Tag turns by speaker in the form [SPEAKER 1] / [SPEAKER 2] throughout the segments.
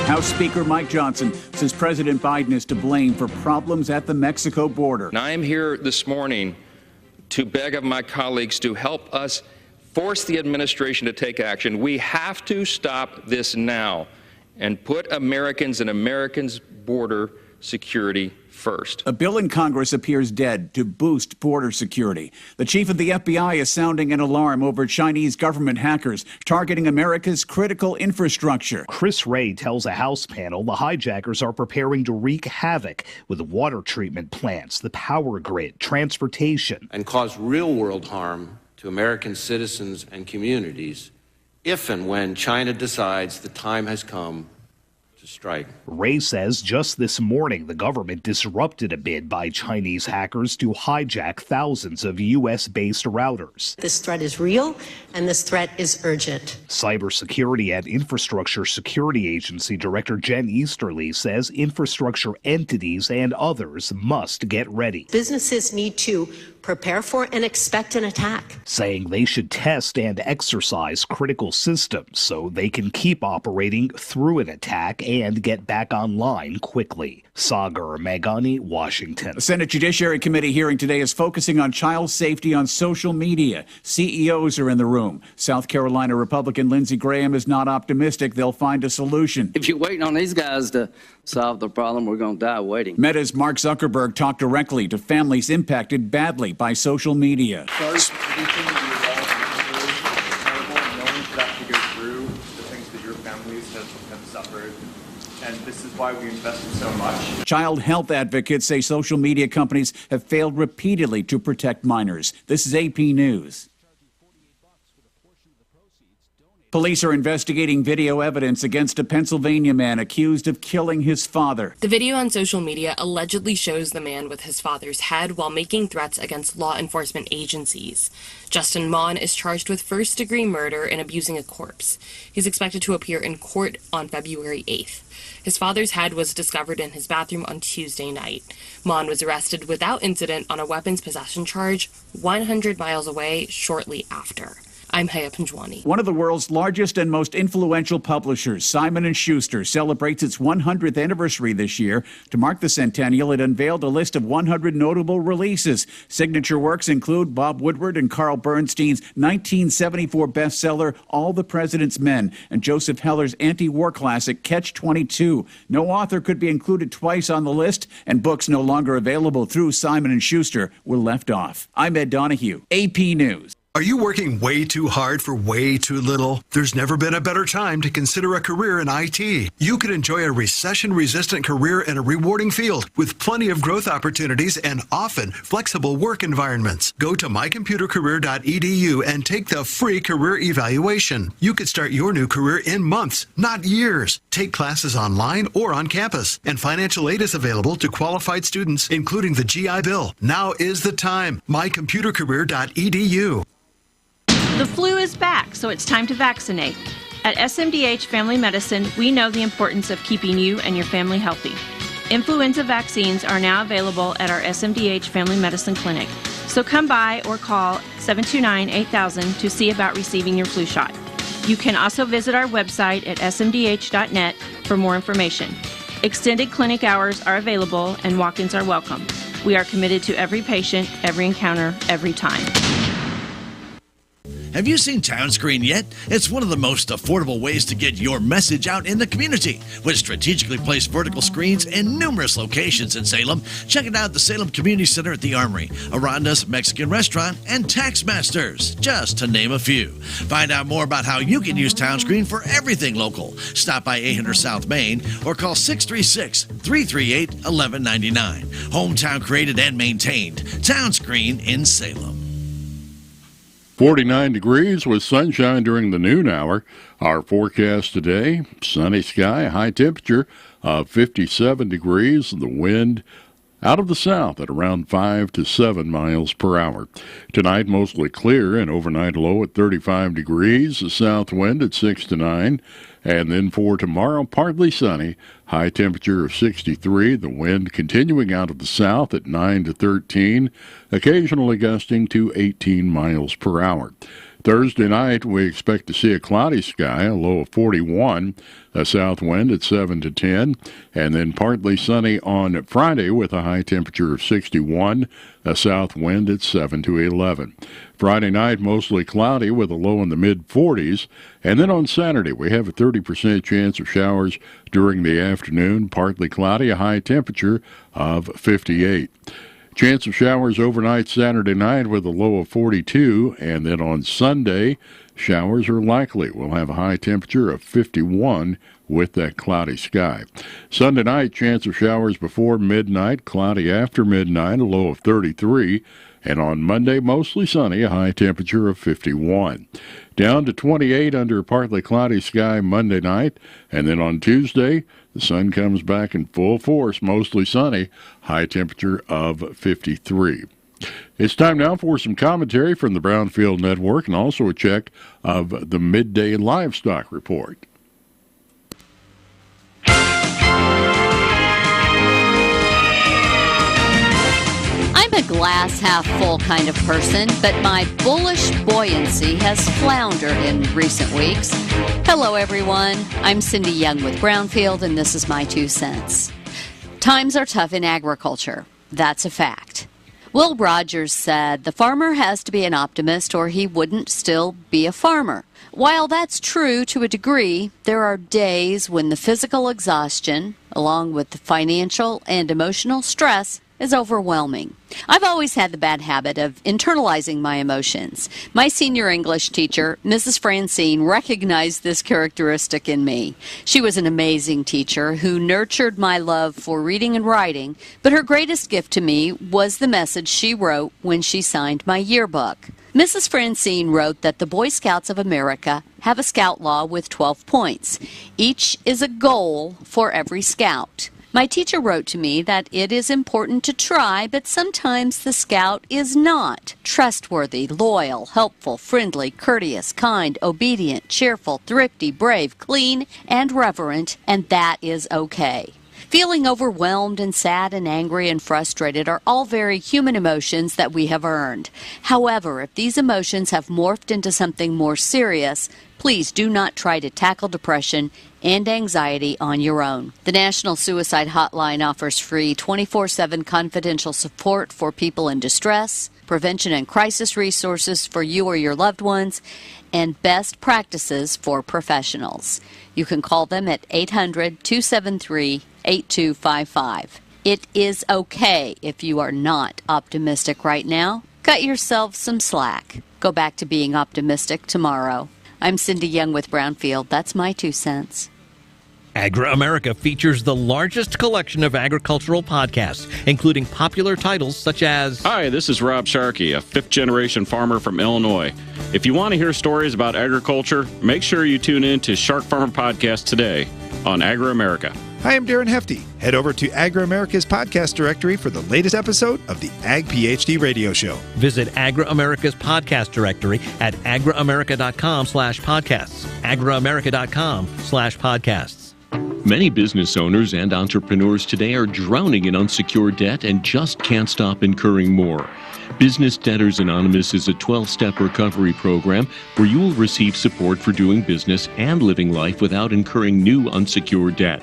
[SPEAKER 1] House Speaker Mike Johnson says President Biden is to blame for problems at the Mexico border.
[SPEAKER 2] And I am here this morning to beg of my colleagues to help us force the administration to take action. We have to stop this now and put Americans and Americans' border security first.
[SPEAKER 1] A bill in Congress appears dead to boost border security. The chief of the FBI is sounding an alarm over Chinese government hackers targeting America's critical infrastructure.
[SPEAKER 3] Chris Wray tells a House panel the hijackers are preparing to wreak havoc with water treatment plants, the power grid, transportation,
[SPEAKER 4] and cause real-world harm to American citizens and communities if and when China decides the time has come to strike.
[SPEAKER 3] Wray says just this morning the government disrupted a bid by Chinese hackers to hijack thousands of U.S.-based routers.
[SPEAKER 5] This threat is real, and this threat is urgent.
[SPEAKER 3] Cybersecurity and Infrastructure Security Agency Director Jen Easterly says infrastructure entities and others must get ready.
[SPEAKER 5] Businesses need to prepare for and expect an attack,
[SPEAKER 3] saying they should test and exercise critical systems so they can keep operating through an attack and get back online quickly. Sagar Meghani, Washington.
[SPEAKER 1] The Senate Judiciary Committee hearing today is focusing on child safety on social media. CEOs are in the room. South Carolina Republican Lindsey Graham is not optimistic they'll find a solution.
[SPEAKER 6] If you're waiting on these guys to solve the problem, we're going to die waiting.
[SPEAKER 1] Meta's Mark Zuckerberg talked directly to families impacted badly by social media.
[SPEAKER 7] And this is why we invested so much.
[SPEAKER 1] Child health advocates say social media companies have failed repeatedly to protect minors. This is AP News. Police are investigating video evidence against a Pennsylvania man accused of killing his father.
[SPEAKER 8] The video on social media allegedly shows the man with his father's head while making threats against law enforcement agencies. Justin Mon is charged with first-degree murder and abusing a corpse. He's expected to appear in court on February 8th. His father's head was discovered in his bathroom on Tuesday night. Mon was arrested without incident on a weapons possession charge 100 miles away shortly after. I'm Haya Panjwani.
[SPEAKER 1] One of the world's largest and most influential publishers, Simon & Schuster, celebrates its 100th anniversary this year. To mark the centennial, it unveiled a list of 100 notable releases. Signature works include Bob Woodward and Carl Bernstein's 1974 bestseller, All the President's Men, and Joseph Heller's anti-war classic, Catch-22. No author could be included twice on the list, and books no longer available through Simon & Schuster were left off. I'm Ed Donahue, AP News.
[SPEAKER 9] Are you working way too hard for way too little? There's never been a better time to consider a career in IT. You could enjoy a recession-resistant career in a rewarding field with plenty of growth opportunities and often flexible work environments. Go to mycomputercareer.edu and take the free career evaluation. You could start your new career in months, not years. Take classes online or on campus, and financial aid is available to qualified students, including the GI Bill. Now is the time. mycomputercareer.edu.
[SPEAKER 10] The flu is back, so it's time to vaccinate. At SMDH Family Medicine, we know the importance of keeping you and your family healthy. Influenza vaccines are now available at our SMDH Family Medicine Clinic. So come by or call 729-8000 to see about receiving your flu shot. You can also visit our website at smdh.net for more information. Extended clinic hours are available and walk-ins are welcome. We are committed to every patient, every encounter, every time.
[SPEAKER 11] Have you seen TownScreen yet? It's one of the most affordable ways to get your message out in the community. With strategically placed vertical screens in numerous locations in Salem, check it out at the Salem Community Center at the Armory, Aranda's Mexican Restaurant, and Taxmasters, just to name a few. Find out more about how you can use TownScreen for everything local. Stop by 800 South Main or call 636-338-1199. Hometown created and maintained. TownScreen in Salem.
[SPEAKER 12] 49 degrees with sunshine during the noon hour. Our forecast today, sunny sky, high temperature of 57 degrees. The wind out of the south at around 5 to 7 miles per hour. Tonight, mostly clear and overnight low at 35 degrees. The south wind at 6 to 9. And then for tomorrow, partly sunny, high temperature of 63, the wind continuing out of the south at 9 to 13, occasionally gusting to 18 miles per hour. Thursday night, we expect to see a cloudy sky, a low of 41, a south wind at 7 to 10, and then partly sunny on Friday with a high temperature of 61, a south wind at 7 to 11. Friday night, mostly cloudy with a low in the mid-40s, and then on Saturday, we have a 30% chance of showers during the afternoon, partly cloudy, a high temperature of 58. Chance of showers overnight Saturday night with a low of 42, and then on Sunday, showers are likely. We'll have a high temperature of 51 with that cloudy sky. Sunday night, chance of showers before midnight, cloudy after midnight, a low of 33, and on Monday, mostly sunny, a high temperature of 51. Down to 28 under partly cloudy sky Monday night, and then on Tuesday, the sun comes back in full force, mostly sunny, high temperature of 53. It's time now for some commentary from the Brownfield Network and also a check of the midday livestock report.
[SPEAKER 13] I'm a glass half full kind of person, but my bullish buoyancy has floundered in recent weeks. Hello, everyone. I'm Cindy Young with Brownfield, and this is my 2 cents. Times are tough in agriculture. That's a fact. Will Rogers said the farmer has to be an optimist or he wouldn't still be a farmer. While that's true to a degree, there are days when the physical exhaustion, along with the financial and emotional stress, is overwhelming. I've always had the bad habit of internalizing my emotions. My senior English teacher, Mrs. Francine, recognized this characteristic in me. She was an amazing teacher who nurtured my love for reading and writing, but her greatest gift to me was the message she wrote when she signed my yearbook. Mrs. Francine wrote that the Boy Scouts of America have a scout law with 12 points. Each is a goal for every scout. My teacher wrote to me that it is important to try, but sometimes the scout is not trustworthy, loyal, helpful, friendly, courteous, kind, obedient, cheerful, thrifty, brave, clean, and reverent, and that is okay. Feeling overwhelmed and sad and angry and frustrated are all very human emotions that we have earned. However, if these emotions have morphed into something more serious, please do not try to tackle depression and anxiety on your own. The National Suicide Hotline offers free 24/7 confidential support for people in distress, prevention and crisis resources for you or your loved ones, and best practices for professionals. You can call them at 800-273-8255. It is okay if you are not optimistic right now. Cut yourself some slack. Go back to being optimistic tomorrow. I'm Cindy Young with Brownfield. That's my 2 cents.
[SPEAKER 14] Agri-America features the largest collection of agricultural podcasts, including popular titles such as...
[SPEAKER 15] Hi, this is Rob Sharkey, a fifth-generation farmer from Illinois. If you want to hear stories about agriculture, make sure you tune in to Shark Farmer Podcast today on Agri-America.
[SPEAKER 16] Hi, I'm Darren Hefty. Head over to Agri-America's podcast directory for the latest episode of the Ag PhD radio show.
[SPEAKER 14] Visit Agri-America's podcast directory at agriamerica.com/podcasts. agriamerica.com/podcasts.
[SPEAKER 17] Many business owners and entrepreneurs today are drowning in unsecured debt and just can't stop incurring more. Business Debtors Anonymous is a 12-step recovery program where you will receive support for doing business and living life without incurring new unsecured debt.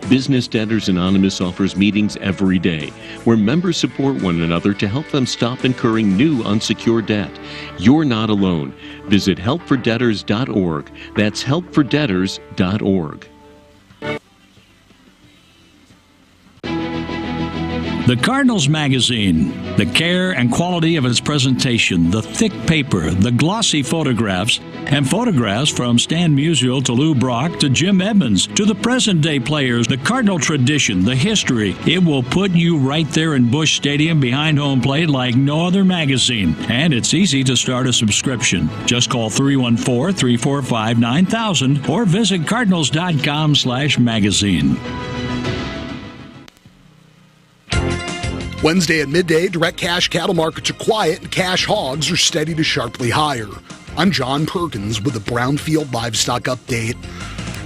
[SPEAKER 17] Business Debtors Anonymous offers meetings every day where members support one another to help them stop incurring new unsecured debt. You're not alone. Visit helpfordebtors.org. That's helpfordebtors.org.
[SPEAKER 18] The Cardinals magazine, the care and quality of its presentation, the thick paper, the glossy photographs, and photographs from Stan Musial to Lou Brock to Jim Edmonds to the present-day players, the Cardinal tradition, the history. It will put you right there in Busch Stadium behind home plate like no other magazine. And it's easy to start a subscription. Just call 314-345-9000 or visit cardinals.com/magazine.
[SPEAKER 19] Wednesday at midday, direct cash cattle markets are quiet and cash hogs are steady to sharply higher. I'm John Perkins with the Brownfield Livestock Update.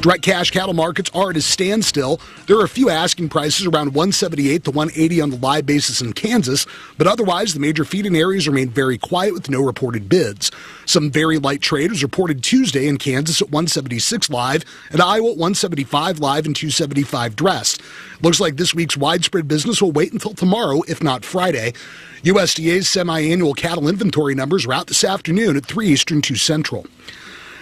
[SPEAKER 19] Direct cash cattle markets are at a standstill. There are a few asking prices around 178 to 180 on the live basis in Kansas, but otherwise the major feeding areas remain very quiet with no reported bids. Some very light trade was reported Tuesday in Kansas at 176 live, and Iowa at 175 live and 275 dressed. Looks like this week's widespread business will wait until tomorrow, if not Friday. USDA's semi-annual cattle inventory numbers are out this afternoon at 3 Eastern, 2 Central.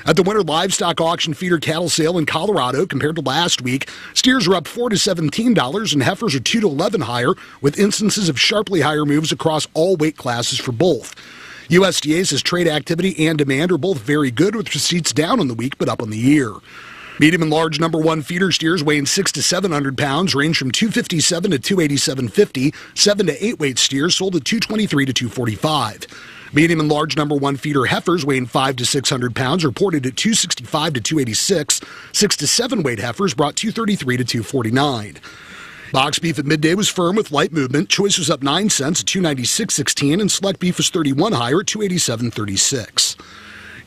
[SPEAKER 19] At the winter livestock auction feeder cattle sale in Colorado compared to last week, steers are up $4 to $17 and heifers are $2 to $11 higher, with instances of sharply higher moves across all weight classes for both. USDA says trade activity and demand are both very good, with receipts down on the week but up on the year. Medium and large number one feeder steers weighing 600 to 700 pounds range from $257 to $287.50. 7 to 8 weight steers sold at $223 to $245. Medium and large number one feeder heifers weighing 500 to 600 pounds reported at $265 to $286. 6 to 7 weight heifers brought $233 to $249. Box beef at midday was firm with light movement. Choice was up 9 cents at $296.16, and select beef was 31 higher at $287.36.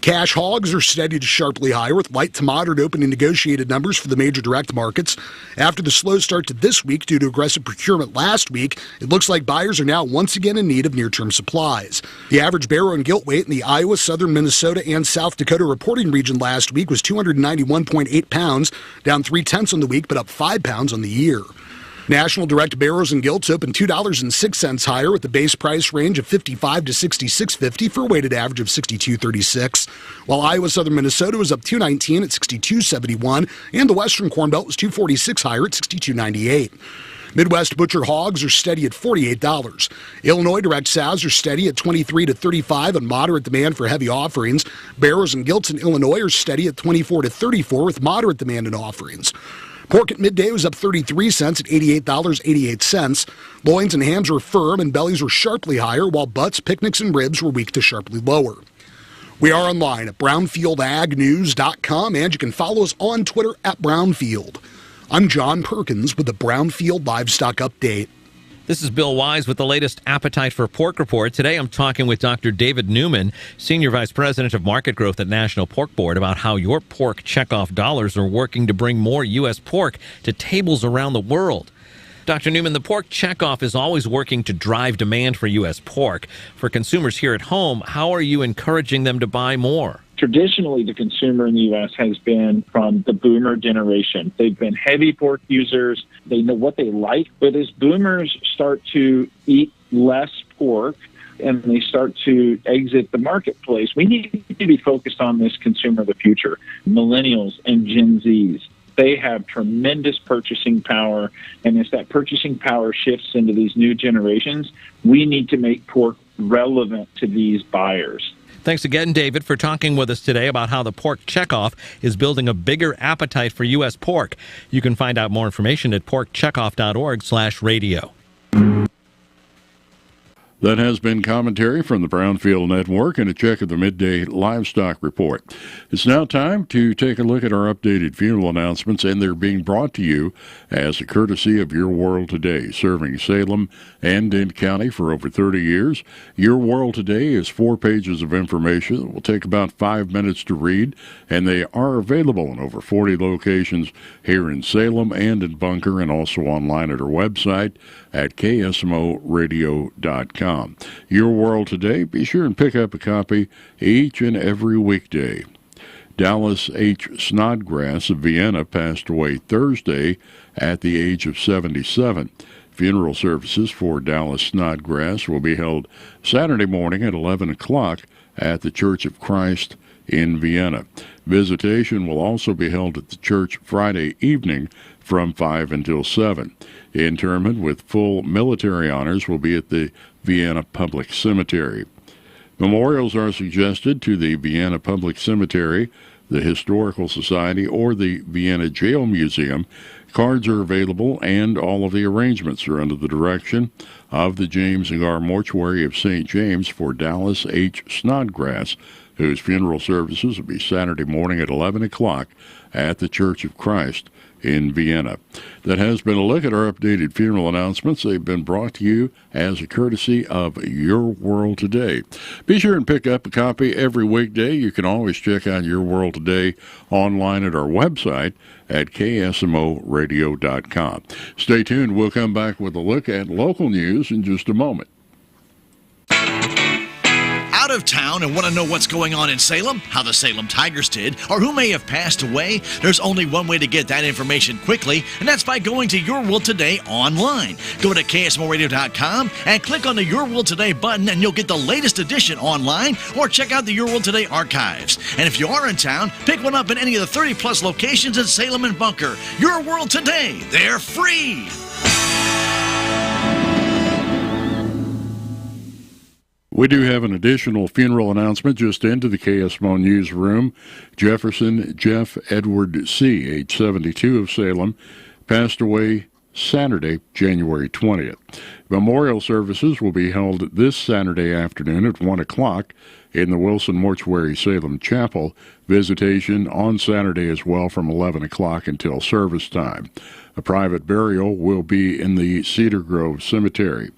[SPEAKER 19] Cash hogs are steady to sharply higher with light to moderate opening negotiated numbers for the major direct markets. After the slow start to this week due to aggressive procurement last week, it looks like buyers are now once again in need of near-term supplies. The average barrow and gilt weight in the Iowa, southern Minnesota, and South Dakota reporting region last week was 291.8 pounds, down 0.3 on the week but up 5 pounds on the year. National direct barrows and gilts opened $2.06 higher with the base price range of $55 to $66.50 for a weighted average of $62.36, while Iowa Southern Minnesota was up $2.19 at $62.71, and the Western Corn Belt was $2.46 higher at $62.98. Midwest butcher hogs are steady at $48. Illinois direct sows are steady at $23 to $35 on moderate demand for heavy offerings. Barrows and gilts in Illinois are steady at $24 to $34 with moderate demand and offerings. Pork at midday was up 33 cents at $88.88. Loins and hams were firm and bellies were sharply higher, while butts, picnics, and ribs were weak to sharply lower. We are online at brownfieldagnews.com, and you can follow us on Twitter at Brownfield. I'm John Perkins with the Brownfield Livestock Update.
[SPEAKER 14] This is Bill Wise with the latest Appetite for Pork report. Today I'm talking with Dr. David Newman, Senior Vice President of Market Growth at National Pork Board, about how your pork checkoff dollars are working to bring more U.S. pork to tables around the world. Dr. Newman, the pork checkoff is always working to drive demand for U.S. pork. For consumers here at home, how are you encouraging them to buy more?
[SPEAKER 20] Traditionally, the consumer in the U.S. has been from the boomer generation. They've been heavy pork users. They know what they like. But as boomers start to eat less pork and they start to exit the marketplace, we need to be focused on this consumer of the future, millennials and Gen Zs. They have tremendous purchasing power, and as that purchasing power shifts into these new generations, we need to make pork relevant to these buyers.
[SPEAKER 14] Thanks again, David, for talking with us today about how the pork checkoff is building a bigger appetite for U.S. pork. You can find out more information at porkcheckoff.org/radio.
[SPEAKER 12] That has been commentary from the Brownfield Network and a check of the Midday Livestock Report. It's now time to take a look at our updated funeral announcements, and they're being brought to you as a courtesy of Your World Today, serving Salem and Dent County for over 30 years. Your World Today is 4 pages of information that will take about 5 minutes to read, and they are available in over 40 locations here in Salem and in Bunker, and also online at our website at ksmoradio.com. Your World Today, be sure and pick up a copy each and every weekday. Dallas H. Snodgrass of Vienna passed away Thursday at the age of 77. Funeral services for Dallas Snodgrass will be held Saturday morning at 11 o'clock at the Church of Christ in Vienna. Visitation will also be held at the church Friday evening from 5 until 7. Interment with full military honors will be at the Vienna Public Cemetery. Memorials are suggested to the Vienna Public Cemetery, the Historical Society, or the Vienna Jail Museum. Cards are available, and all of the arrangements are under the direction of the James and Gar Mortuary of St. James for Dallas H. Snodgrass, whose funeral services will be Saturday morning at 11 o'clock at the Church of Christ in Vienna. That has been a look at our updated funeral announcements. They've been brought to you as a courtesy of Your World Today. Be sure and pick up a copy every weekday. You can always check out Your World Today online at our website at ksmoradio.com. Stay tuned. We'll come back with a look at local news in just a moment.
[SPEAKER 11] Out of town and want to know what's going on in Salem, how the Salem Tigers did, or who may have passed away? There's only one way to get that information quickly, and that's by going to Your World Today online. Go to KSMOradio.com and click on the Your World Today button, and you'll get the latest edition online, or check out the Your World Today archives. And if you are in town, pick one up in any of the 30-plus locations in Salem and Bunker. Your World Today, they're free!
[SPEAKER 12] We do have an additional funeral announcement just into the KSMO newsroom. Jefferson Jeff Edward C., age 72, of Salem, passed away Saturday, January 20th. Memorial services will be held this Saturday afternoon at 1 o'clock in the Wilson Mortuary Salem Chapel. Visitation on Saturday as well from 11 o'clock until service time. A private burial will be in the Cedar Grove Cemetery.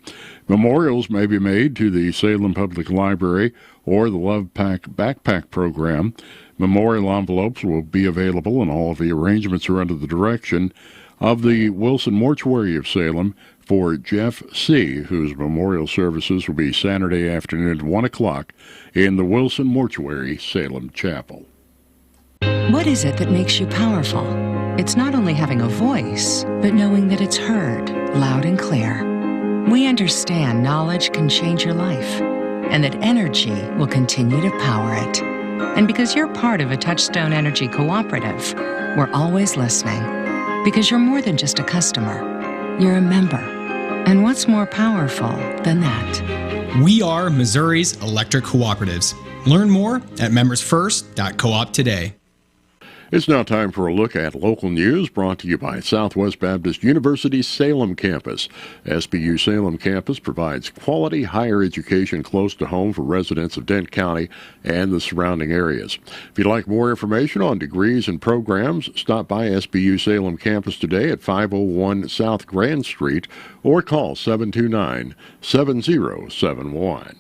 [SPEAKER 12] Memorials may be made to the Salem Public Library or the Love Pack Backpack Program. Memorial envelopes will be available, and all of the arrangements are under the direction of the Wilson Mortuary of Salem for Jeff C., whose memorial services will be Saturday afternoon at 1 o'clock in the Wilson Mortuary Salem Chapel.
[SPEAKER 21] What is it that makes you powerful? It's not only having a voice, but knowing that it's heard loud and clear. We understand knowledge can change your life, and that energy will continue to power it. And because you're part of a Touchstone Energy cooperative, we're always listening. Because you're more than just a customer, you're a member. And what's more powerful than that?
[SPEAKER 22] We are Missouri's electric cooperatives. Learn more at membersfirst.coop today.
[SPEAKER 12] It's now time for a look at local news brought to you by Southwest Baptist University Salem Campus. SBU Salem Campus provides quality higher education close to home for residents of Dent County and the surrounding areas. If you'd like more information on degrees and programs, stop by SBU Salem Campus today at 501 South Grand Street or call 729-7071.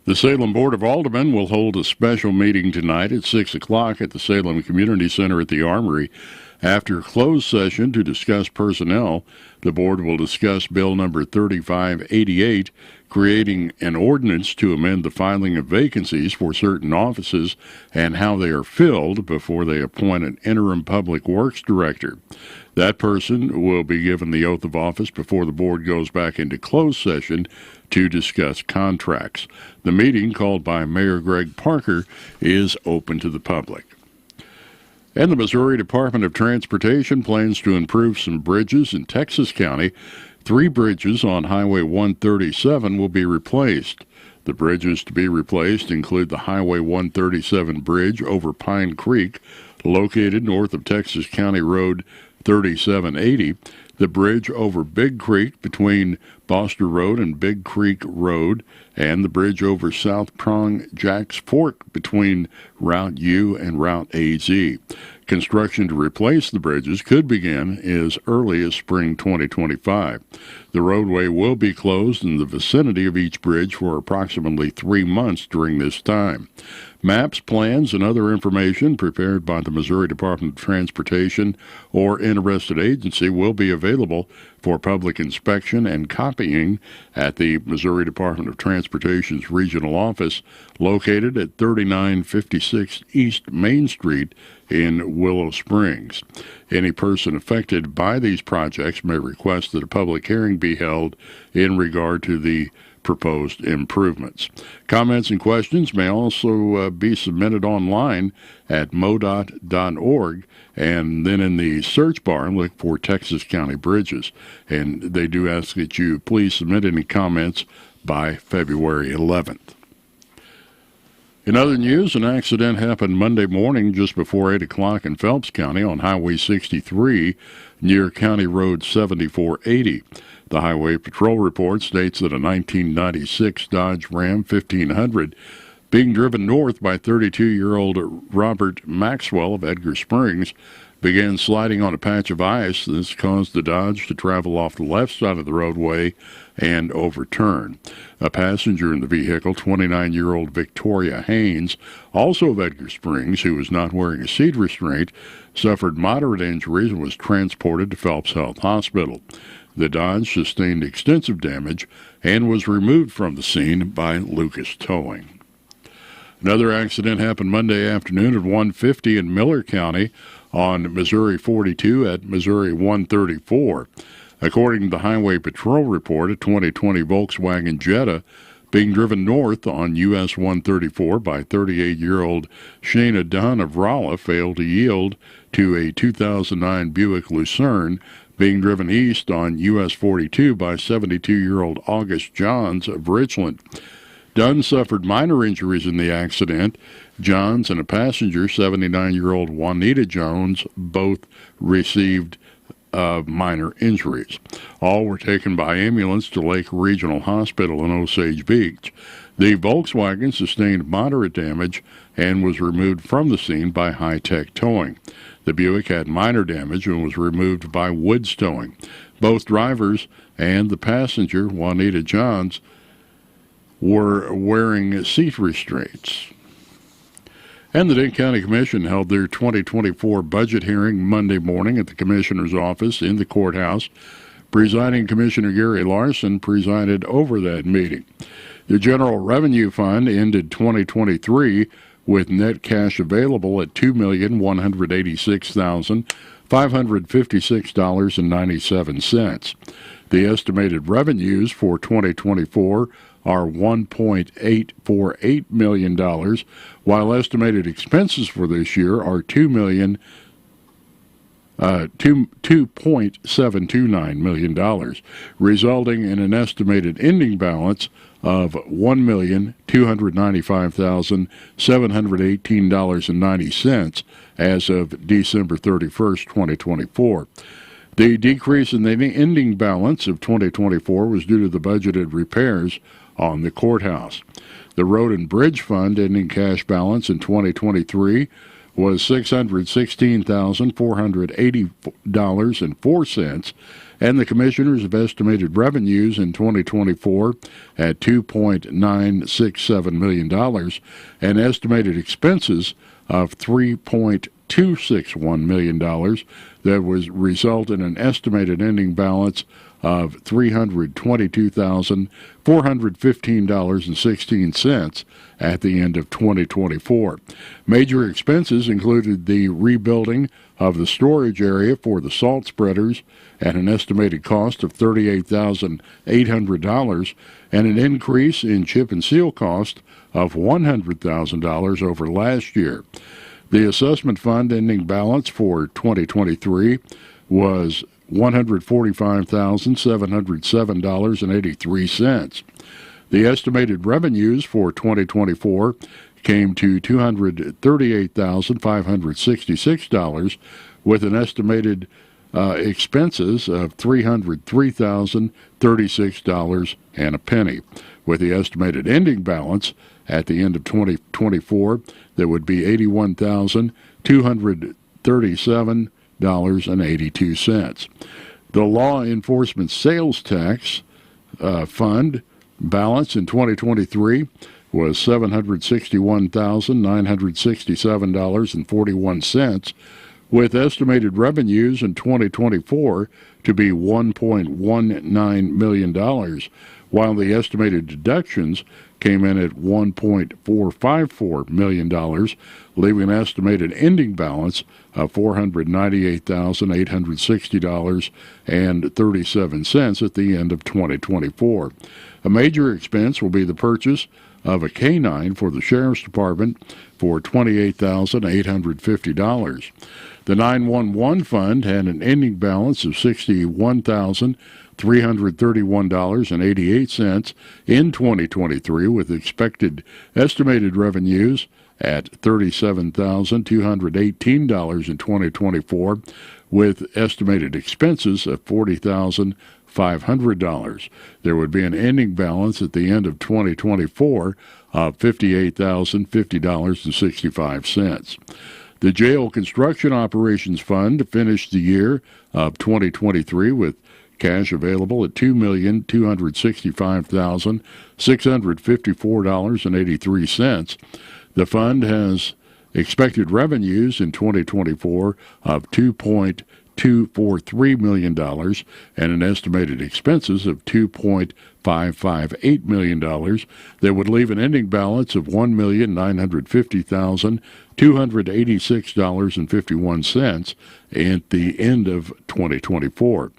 [SPEAKER 12] The Salem Board of Aldermen will hold a special meeting tonight at 6 o'clock at the Salem Community Center at the Armory. After a closed session to discuss personnel, the board will discuss Bill number 3588, creating an ordinance to amend the filing of vacancies for certain offices and how they are filled before they appoint an interim public works director. That person will be given the oath of office before the board goes back into closed session to discuss contracts. The meeting, called by Mayor Greg Parker, is open to the public. And the Missouri Department of Transportation plans to improve some bridges in Texas County. 3 bridges on Highway 137 will be replaced. The bridges to be replaced include the Highway 137 bridge over Pine Creek, located north of Texas County Road 3780, the bridge over Big Creek between Boster Road and Big Creek Road, and the bridge over South Prong Jacks Fork between Route U and Route AZ. Construction to replace the bridges could begin as early as spring 2025. The roadway will be closed in the vicinity of each bridge for approximately 3 months during this time. Maps, plans, and other information prepared by the Missouri Department of Transportation or interested agency will be available for public inspection and copying at the Missouri Department of Transportation's regional office located at 3956 East Main Street in Willow Springs. Any person affected by these projects may request that a public hearing be held in regard to the proposed improvements. Comments and questions may also be submitted online at modot.org, and then in the search bar look for Texas County Bridges. And they do ask that you please submit any comments by February 11th. In other news, an accident happened Monday morning just before 8 o'clock in Phelps County on Highway 63 near County Road 7480. The Highway Patrol report states that a 1996 Dodge Ram 1500 being driven north by 32-year-old Robert Maxwell of Edgar Springs began sliding on a patch of ice. This caused the Dodge to travel off the left side of the roadway and overturn. A passenger in the vehicle, 29-year-old Victoria Haynes, also of Edgar Springs, who was not wearing a seat restraint, suffered moderate injuries and was transported to Phelps Health Hospital. The Dodge sustained extensive damage and was removed from the scene by Lucas Towing. Another accident happened Monday afternoon at 150 in Miller County on Missouri 42 at Missouri 134. According to the Highway Patrol report, a 2020 Volkswagen Jetta being driven north on US 134 by 38-year-old Shayna Dunn of Rolla failed to yield to a 2009 Buick Lucerne being driven east on US 42 by 72-year-old August Johns of Richland. Dunn suffered minor injuries in the accident. Johns and a passenger, 79-year-old Juanita Jones, both received minor injuries. All were taken by ambulance to Lake Regional Hospital in Osage Beach. The Volkswagen sustained moderate damage and was removed from the scene by high-tech towing. The Buick had minor damage and was removed by Woods Towing. Both drivers and the passenger, Juanita Johns, were wearing seat restraints. And the Dane County Commission held their 2024 budget hearing Monday morning at the Commissioner's office in the courthouse. Presiding Commissioner Gary Larson presided over that meeting. The General Revenue Fund ended 2023 with net cash available at $2,186,556.97. The estimated revenues for 2024 are $1.848 million, while estimated expenses for this year are $2.729 million, resulting in an estimated ending balance of $1,295,718.90 as of December 31st, 2024. The decrease in the ending balance of 2024 was due to the budgeted repairs on the courthouse. The Road and Bridge Fund ending cash balance in 2023 was $616,480.04, and the Commissioners have estimated revenues in 2024 at $2.967 million and estimated expenses of $3.261 million. That was result in an estimated ending balance of $322,415.16 at the end of 2024. Major expenses included the rebuilding of the storage area for the salt spreaders at an estimated cost of $38,800 and an increase in chip and seal cost of $100,000 over last year. The assessment fund ending balance for 2023 was $145,707.83. The estimated revenues for 2024 came to $238,566, with an estimated expenses of $303,036 and a penny, with the estimated ending balance at the end of 2024 that would be $81,237.82. The Law Enforcement Sales Tax Fund balance in 2023 was $761,967.41, with estimated revenues in 2024 to be $1.19 million, while the estimated deductions came in at $1.454 million, leaving an estimated ending balance of $498,860.37 at the end of 2024. A major expense will be the purchase of a K-9 for the Sheriff's Department for $28,850. The 911 fund had an ending balance of $61,331.88 in 2023, with expected estimated revenues at $37,218 in 2024, with estimated expenses of $40,500. There would be an ending balance at the end of 2024 of $58,050.65. The Jail Construction Operations Fund finished the year of 2023 with cash available at $2,265,654.83. The fund has expected revenues in 2024 of $2.243 million and an estimated expenses of $2.558 million that would leave an ending balance of $1,950,286.51 at the end of 2024.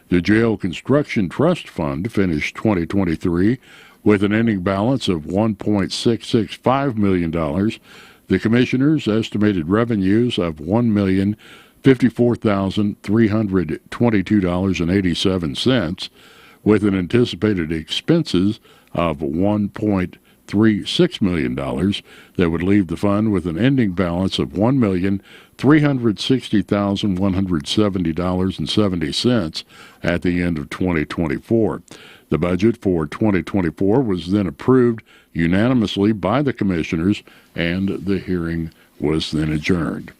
[SPEAKER 12] The Jail Construction Trust Fund finished 2023 with an ending balance of $1.665 million. The Commissioner's estimated revenues of $1,054,322.87, with an anticipated expenses of $1.36 million that would leave the fund with an ending balance of $1,360,170.70 at the end of 2024. The budget for 2024 was then approved unanimously by the Commissioners, and the hearing was then adjourned.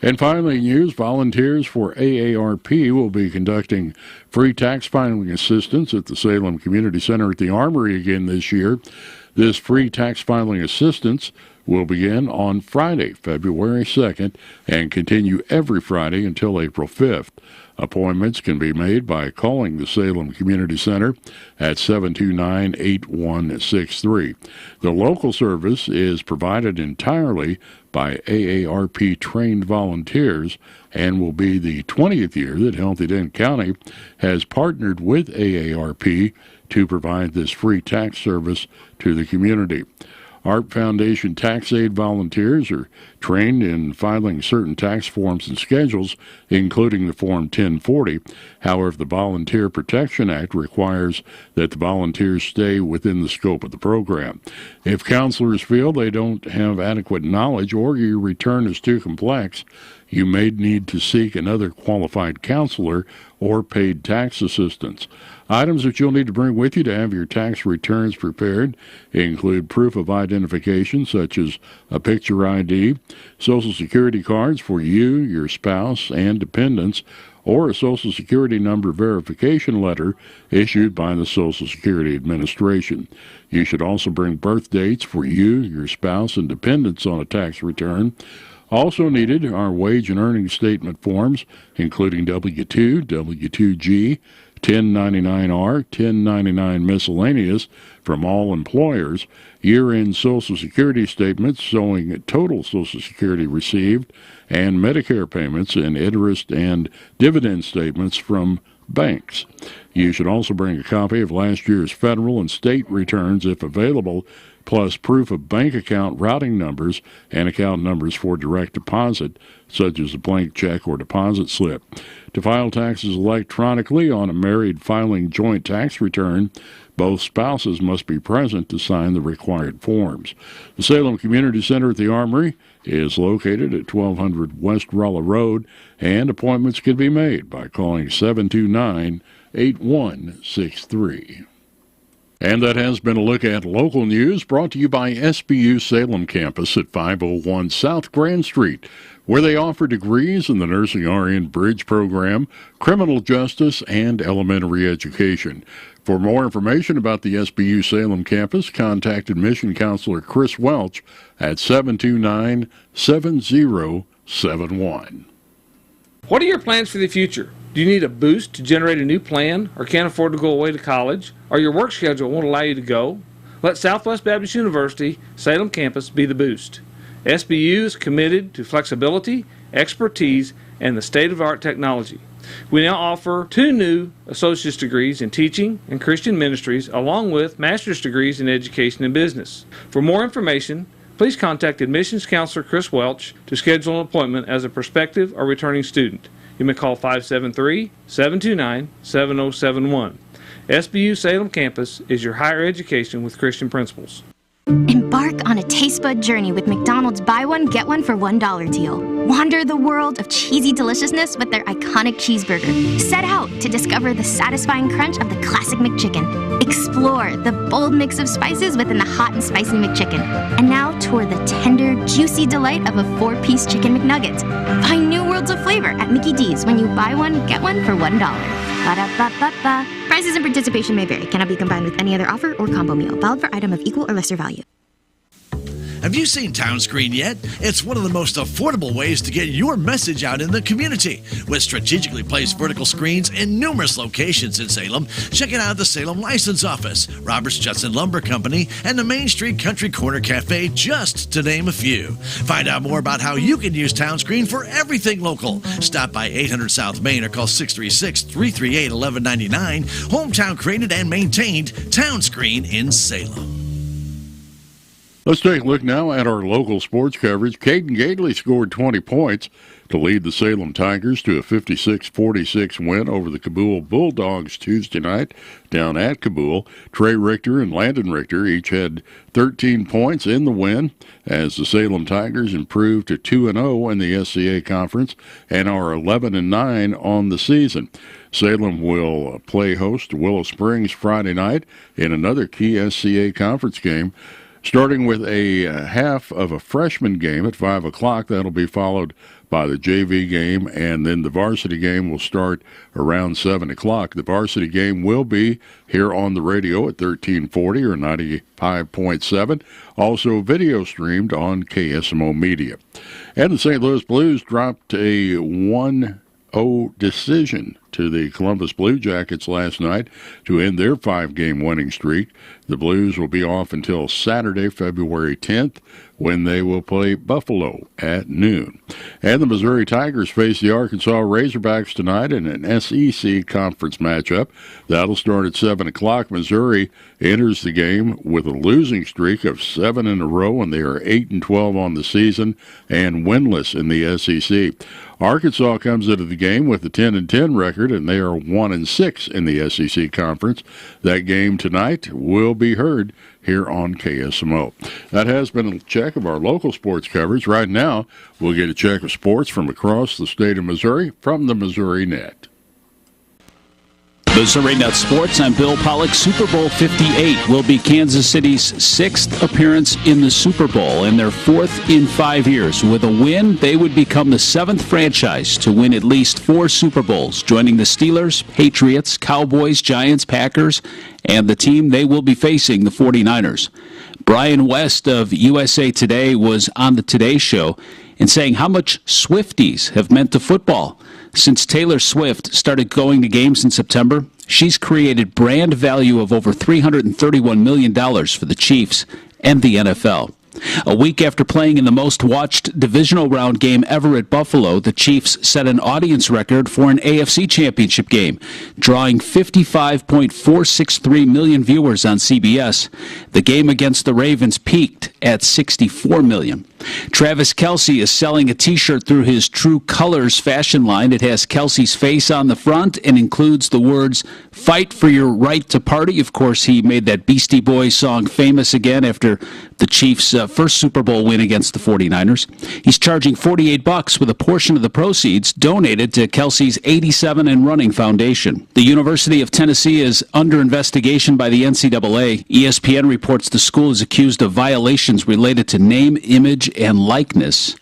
[SPEAKER 12] And finally, news, volunteers for AARP will be conducting free tax filing assistance at the Salem Community Center at the Armory again this year. This free tax filing assistance will begin on Friday, February 2nd, and continue every Friday until April 5th. Appointments can be made by calling the Salem Community Center at 729-8163. The local service is provided entirely by AARP-trained volunteers and will be the 20th year that Healthy Dent County has partnered with AARP to provide this free tax service to the community. ARP Foundation tax aid volunteers are trained in filing certain tax forms and schedules, including the Form 1040. However, the Volunteer Protection Act requires that the volunteers stay within the scope of the program. If counselors feel they don't have adequate knowledge or your return is too complex, you may need to seek another qualified counselor or paid tax assistance. Items that you'll need to bring with you to have your tax returns prepared include proof of identification, such as a picture ID, Social Security cards for you, your spouse, and dependents, or a Social Security number verification letter issued by the Social Security Administration. You should also bring birth dates for you, your spouse, and dependents on a tax return. Also needed are wage and earnings statement forms, including W-2, W-2G, 1099-R, 1099 miscellaneous from all employers, year-end Social Security statements showing total Social Security received, and Medicare payments and interest and dividend statements from banks. You should also bring a copy of last year's federal and state returns if available, plus proof of bank account routing numbers and account numbers for direct deposit, such as a blank check or deposit slip. To file taxes electronically on a married filing joint tax return, both spouses must be present to sign the required forms. The Salem Community Center at the Armory is located at 1200 West Rolla Road, and appointments can be made by calling 729-8163. And that has been a look at local news brought to you by SBU Salem Campus at 501 South Grand Street, where they offer degrees in the Nursing RN Bridge Program, Criminal Justice, and Elementary Education. For more information about the SBU Salem Campus, contact Admission Counselor Chris Welch at 729-7071.
[SPEAKER 2] What are your plans for the future? Do you need a boost to generate a new plan, or can't afford to go away to college, or your work schedule won't allow you to go? Let Southwest Baptist University Salem Campus be the boost. SBU is committed to flexibility, expertise, and the state-of-the-art technology. We now offer 2 new associate's degrees in teaching and Christian ministries, along with master's degrees in education and business. For more information, please contact Admissions Counselor Chris Welch to schedule an appointment as a prospective or returning student. You may call 573-729-7071. SBU Salem Campus is your higher education with Christian principles.
[SPEAKER 4] Embark on a taste bud journey with McDonald's buy one, get one for $1 deal. Wander the world of cheesy deliciousness with their iconic cheeseburger. Set out to discover the satisfying crunch of the classic McChicken. Explore the bold mix of spices within the hot and spicy McChicken. And now tour the tender, juicy delight of a 4-piece Chicken McNugget. Find new worlds of flavor at Mickey D's when you buy one, get one for $1. Ba-da-ba-ba-ba. Prices and participation may vary. Cannot be combined with any other offer or combo meal. Valid for item of equal or lesser value.
[SPEAKER 11] Have you seen Townscreen yet? It's one of the most affordable ways to get your message out in the community. With strategically placed vertical screens in numerous locations in Salem, check it out at the Salem License Office, Roberts Judson Lumber Company, and the Main Street Country Corner Cafe, just to name a few. Find out more about how you can use Townscreen for everything local. Stop by 800 South Main or call 636-338-1199. Hometown created and maintained, Townscreen in Salem.
[SPEAKER 12] Let's take a look now at our local sports coverage. Caden Gately scored 20 points to lead the Salem Tigers to a 56-46 win over the Kabul Bulldogs Tuesday night down at Kabul. Trey Richter and Landon Richter each had 13 points in the win as the Salem Tigers improved to 2-0 in the SCA Conference and are 11-9 on the season. Salem will play host to Willow Springs Friday night in another key SCA Conference game, starting with a half of a freshman game at 5 o'clock. That'll be followed by the JV game, and then the varsity game will start around 7 o'clock. The varsity game will be here on the radio at 1340 or 95.7. Also video streamed on KSMO Media. And the St. Louis Blues dropped a 1-0 decision to the Columbus Blue Jackets last night to end their 5-game winning streak. The Blues will be off until Saturday, February 10th, when they will play Buffalo at noon. And the Missouri Tigers face the Arkansas Razorbacks tonight in an SEC conference matchup. That'll start at 7 o'clock. Missouri enters the game with a losing streak of 7 in a row, and they are 8-12 on the season and winless in the SEC. Arkansas comes into the game with a 10-10 record, and they are 1-6 in the SEC Conference. That game tonight will be heard here on KSMO. That has been a check of our local sports coverage. Right now, we'll get a check of sports from across the state of Missouri from the Missouri Net.
[SPEAKER 5] Missouri Net Sports, I'm Bill Pollock. Super Bowl 58 will be Kansas City's 6th appearance in the Super Bowl and their 4th in 5 years. With a win, they would become the 7th franchise to win at least 4 Super Bowls, joining the Steelers, Patriots, Cowboys, Giants, Packers, and the team they will be facing, the 49ers. Brian West of USA Today was on the Today Show and saying how much Swifties have meant to football. Since Taylor Swift started going to games in September, she's created brand value of over $331 million for the Chiefs and the NFL. A week after playing in the most watched divisional round game ever at Buffalo, the Chiefs set an audience record for an AFC championship game, drawing 55.463 million viewers on CBS. The game against the Ravens peaked at 64 million. Travis Kelce is selling a t-shirt through his True Colors fashion line. It has Kelce's face on the front and includes the words, "Fight for your right to party." Of course, he made that Beastie Boys song famous again after the Chiefs' first Super Bowl win against the 49ers. He's charging $48 with a portion of the proceeds donated to Kelce's 87 and Running Foundation. The University of Tennessee is under investigation by the NCAA. ESPN reports the school is accused of violations related to name, image, and likeness.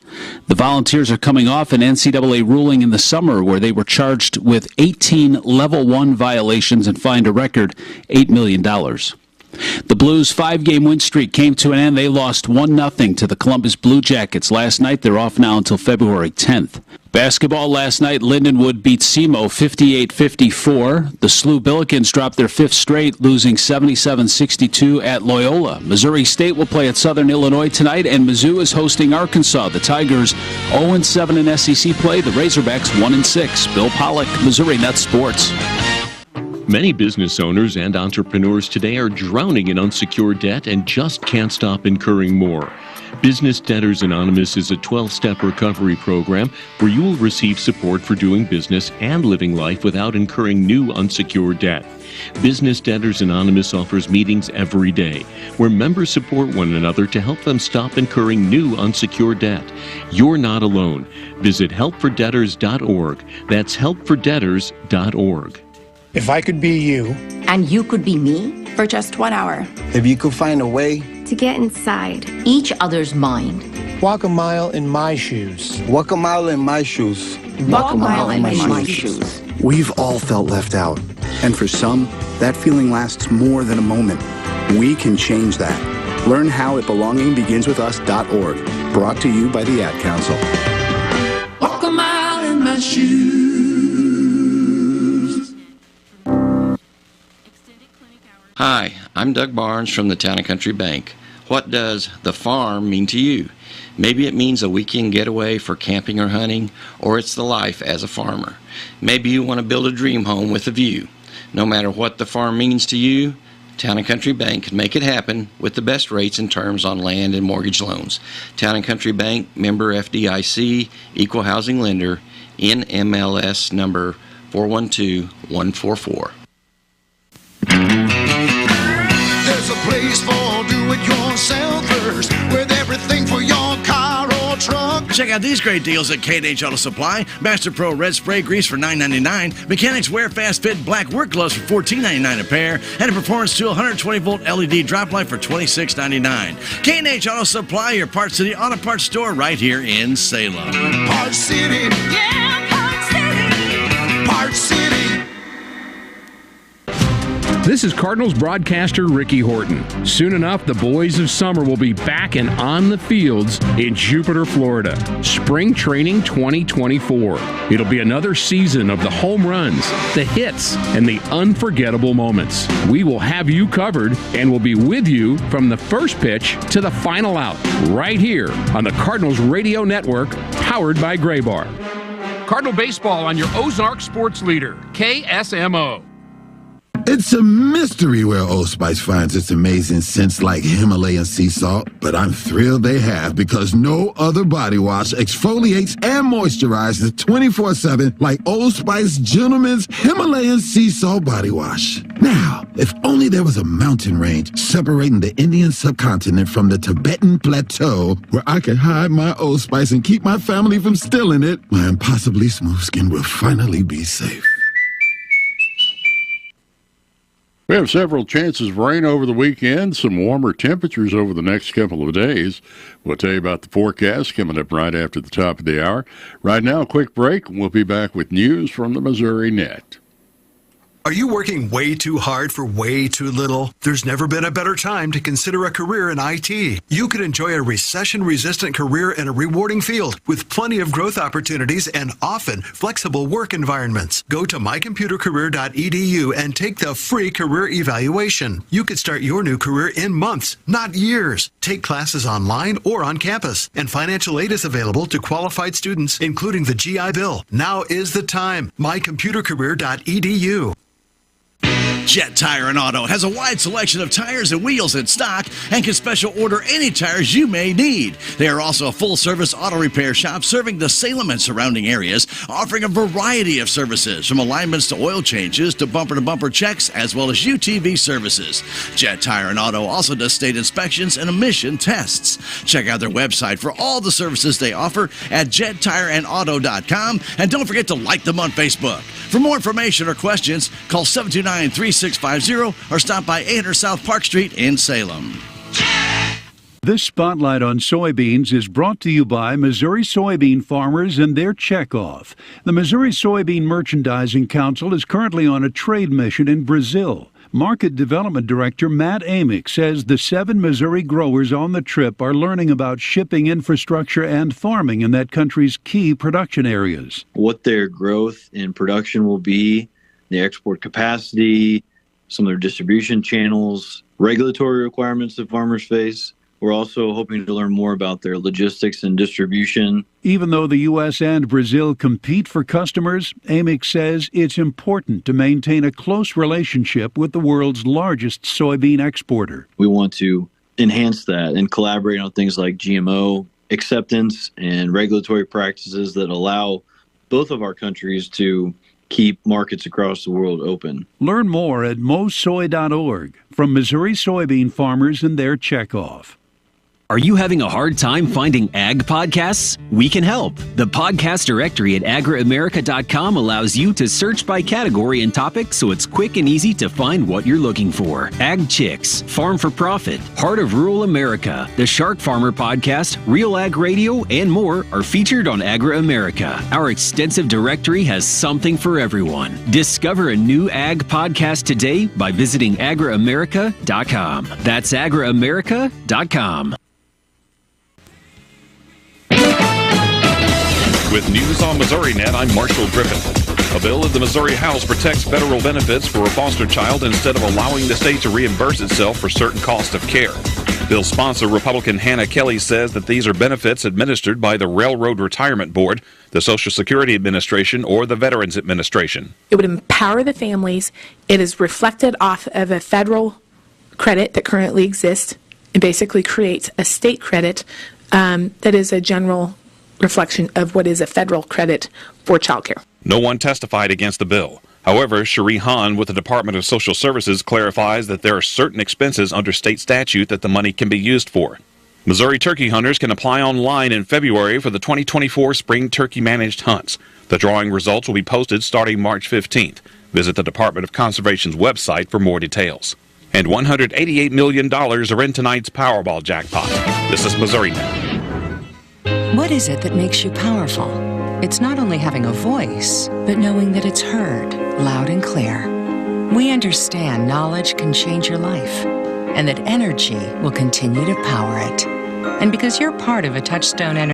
[SPEAKER 5] The Volunteers are coming off an NCAA ruling in the summer where they were charged with 18 Level 1 violations and fined a record $8 million. The Blues' 5-game win streak came to an end. They lost 1-0 to the Columbus Blue Jackets last night. They're off now until February 10th. Basketball last night, Lindenwood beat SEMO 58-54. The SLU Billikens dropped their 5th straight, losing 77-62 at Loyola. Missouri State will play at Southern Illinois tonight, and Mizzou is hosting Arkansas. The Tigers 0-7 in SEC play. The Razorbacks 1-6. Bill Pollock, Missouri Net Sports.
[SPEAKER 17] Many business owners and entrepreneurs today are drowning in unsecured debt and just can't stop incurring more. Business Debtors Anonymous is a 12-step recovery program where you will receive support for doing business and living life without incurring new unsecured debt. Business Debtors Anonymous offers meetings every day where members support one another to help them stop incurring new unsecured debt. You're not alone. Visit helpfordebtors.org. That's helpfordebtors.org.
[SPEAKER 3] If I could be you,
[SPEAKER 6] and you could be me, for just 1 hour,
[SPEAKER 3] if you could find a way
[SPEAKER 6] to get inside each other's mind,
[SPEAKER 3] walk a mile in my shoes.
[SPEAKER 23] Walk a mile in my shoes.
[SPEAKER 6] Walk a mile in my shoes.
[SPEAKER 24] We've all felt left out, and for some, that feeling lasts more than a moment. We can change that. Learn how at belongingbeginswithus.org. Brought to you by the Ad Council.
[SPEAKER 25] Walk a mile in my shoes.
[SPEAKER 26] Hi, I'm Doug Barnes from the Town & Country Bank. What does the farm mean to you? Maybe it means a weekend getaway for camping or hunting, or it's the life as a farmer. Maybe you want to build a dream home with a view. No matter what the farm means to you, Town & Country Bank can make it happen with the best rates and terms on land and mortgage loans. Town & Country Bank, member FDIC, equal housing lender, NMLS number 412144.
[SPEAKER 27] There's a place for do-it-yourselfers with everything for your car or truck.
[SPEAKER 11] Check out these great deals at K&H Auto Supply. Master Pro Red Spray Grease for $9.99. Mechanics Wear Fast Fit Black Work Gloves for $14.99 a pair. And a Performance Tool 120-volt LED drop light for $26.99. K&H Auto Supply, your Parts City Auto Parts store right here in Salem.
[SPEAKER 27] Parts City. Yeah, Parts City. Parts City.
[SPEAKER 28] This is Cardinals broadcaster Ricky Horton. Soon enough, the boys of summer will be back and on the fields in Jupiter, Florida. Spring Training 2024. It'll be another season of the home runs, the hits, and the unforgettable moments. We will have you covered and will be with you from the first pitch to the final out, right here on the Cardinals Radio Network, powered by Gray Bar. Cardinal Baseball on your Ozark Sports Leader, KSMO.
[SPEAKER 29] It's a mystery where Old Spice finds its amazing scents like Himalayan sea salt, but I'm thrilled they have because no other body wash exfoliates and moisturizes 24/7 like Old Spice Gentleman's Himalayan sea salt body wash. Now, if only there was a mountain range separating the Indian subcontinent from the Tibetan plateau where I could hide my Old Spice and keep my family from stealing it, my impossibly smooth skin will finally be safe.
[SPEAKER 12] We have several chances of rain over the weekend, some warmer temperatures over the next couple of days. We'll tell you about the forecast coming up right after the top of the hour. Right now, a quick break, and we'll be back with news from the Missouri Net.
[SPEAKER 9] Are you working way too hard for way too little? There's never been a better time to consider a career in IT. You could enjoy a recession-resistant career in a rewarding field with plenty of growth opportunities and often flexible work environments. Go to mycomputercareer.edu and take the free career evaluation. You could start your new career in months, not years. Take classes online or on campus, and financial aid is available to qualified students, including the GI Bill. Now is the time. mycomputercareer.edu.
[SPEAKER 11] Jet Tire and Auto has a wide selection of tires and wheels in stock and can special order any tires you may need. They are also a full-service auto repair shop serving the Salem and surrounding areas, offering a variety of services from alignments to oil changes to bumper-to-bumper checks as well as UTV services. Jet Tire and Auto also does state inspections and emission tests. Check out their website for all the services they offer at jettireandauto.com, and don't forget to like them on Facebook. For more information or questions, call 729-3650 or stop by 800 South Park Street in Salem.
[SPEAKER 30] This spotlight on soybeans is brought to you by Missouri soybean farmers and their checkoff. The Missouri Soybean Merchandising Council is currently on a trade mission in Brazil. Market Development Director Matt Amick says the 7 Missouri growers on the trip are learning about shipping infrastructure and farming in that country's key production areas.
[SPEAKER 31] What their growth in production will be, the export capacity, some of their distribution channels, regulatory requirements that farmers face, We're also hoping to learn more about their logistics and distribution.
[SPEAKER 30] Even though the U.S. and Brazil compete for customers, AMIC says it's important to maintain a close relationship with the world's largest soybean exporter.
[SPEAKER 31] We want to enhance that and collaborate on things like GMO acceptance and regulatory practices that allow both of our countries to keep markets across the world open.
[SPEAKER 30] Learn more at mosoy.org from Missouri soybean farmers and their checkoff.
[SPEAKER 1] Are you having a hard time finding ag podcasts? We can help. The podcast directory at agriamerica.com allows you to search by category and topic so it's quick and easy to find what you're looking for. Ag Chicks, Farm for Profit, Heart of Rural America, the Shark Farmer Podcast, Real Ag Radio, and more are featured on Agri-America. Our extensive directory has something for everyone. Discover a new ag podcast today by visiting agriamerica.com. That's agriamerica.com.
[SPEAKER 7] With news on MissouriNet, I'm Marshall Griffin. A bill in the Missouri House protects federal benefits for a foster child instead of allowing the state to reimburse itself for certain costs of care. Bill sponsor Republican Hannah Kelly says that these are benefits administered by the Railroad Retirement Board, the Social Security Administration, or the Veterans Administration.
[SPEAKER 8] It would empower the families. It is reflected off of a federal credit that currently exists and basically creates a state credit that is a general reflection of what is a federal credit for child care.
[SPEAKER 7] No one testified against the bill. However, Cherie Hahn with the Department of Social Services clarifies that there are certain expenses under state statute that the money can be used for. Missouri turkey hunters can apply online in February for the 2024 spring turkey managed hunts. The drawing results will be posted starting March 15th. Visit the Department of Conservation's website for more details. And $188 million are in tonight's Powerball jackpot. This is MissouriNet.
[SPEAKER 21] What is it that makes you powerful? It's not only having a voice, but knowing that it's heard loud and clear. We understand knowledge can change your life, and that energy will continue to power it. And because you're part of a Touchstone Energy